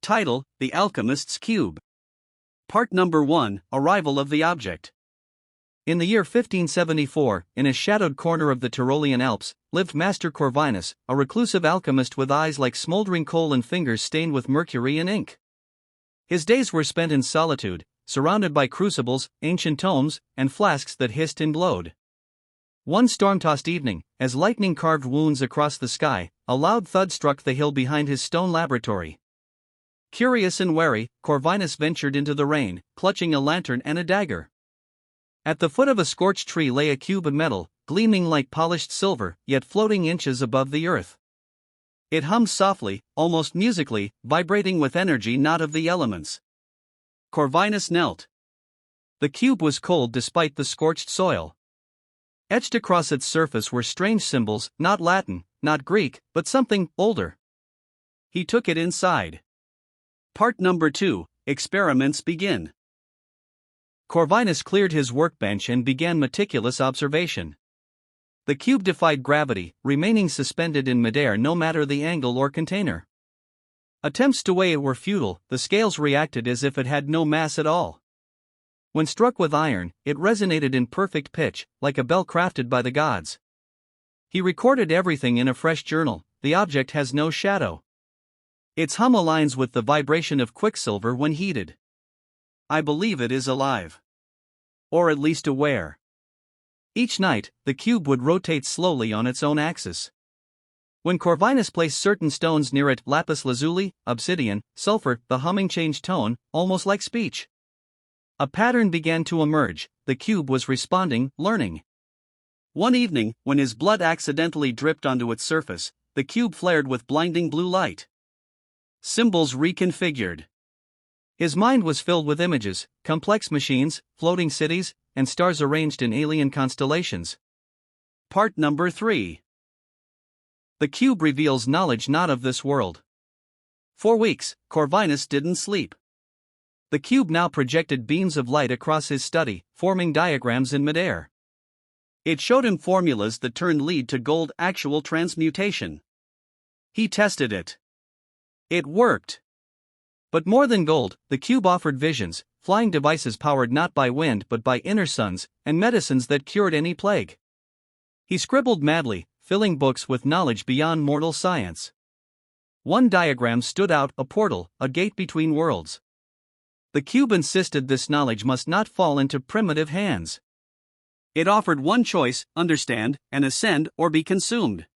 Title: The Alchemist's Cube. Part number 1: Arrival of the Object. In the year 1574, in a shadowed corner of the Tyrolean Alps, lived Master Corvinus, a reclusive alchemist with eyes like smoldering coal and fingers stained with mercury and ink. His days were spent in solitude, surrounded by crucibles, ancient tomes, and flasks that hissed and glowed. One storm-tossed evening, as lightning carved wounds across the sky, a loud thud struck the hill behind his stone laboratory. Curious and wary, Corvinus ventured into the rain, clutching a lantern and a dagger. At the foot of a scorched tree lay a cube of metal, gleaming like polished silver, yet floating inches above the earth. It hummed softly, almost musically, vibrating with energy not of the elements. Corvinus knelt. The cube was cold despite the scorched soil. Etched across its surface were strange symbols, not Latin, not Greek, but something older. He took it inside. Part number 2: Experiments begin. Corvinus cleared his workbench and began meticulous observation. The cube defied gravity, remaining suspended in midair no matter the angle or container. Attempts to weigh it were futile, the scales reacted as if it had no mass at all. When struck with iron, it resonated in perfect pitch, like a bell crafted by the gods. He recorded everything in a fresh journal. The object has no shadow. Its hum aligns with the vibration of quicksilver when heated. I believe it is alive. Or at least aware. Each night, the cube would rotate slowly on its own axis. When Corvinus placed certain stones near it, lapis lazuli, obsidian, sulfur, the humming changed tone, almost like speech. A pattern began to emerge. The cube was responding, learning. One evening, when his blood accidentally dripped onto its surface, the cube flared with blinding blue light. Symbols reconfigured. His mind was filled with images, complex machines, floating cities, and stars arranged in alien constellations. Part number 3. The cube reveals knowledge not of this world. For weeks, Corvinus didn't sleep. The cube now projected beams of light across his study, forming diagrams in midair. It showed him formulas that turned lead to gold, actual transmutation. He tested it. It worked. But more than gold, the cube offered visions, flying devices powered not by wind but by inner suns, and medicines that cured any plague. He scribbled madly, filling books with knowledge beyond mortal science. One diagram stood out, a portal, a gate between worlds. The cube insisted this knowledge must not fall into primitive hands. It offered one choice: understand and ascend or be consumed.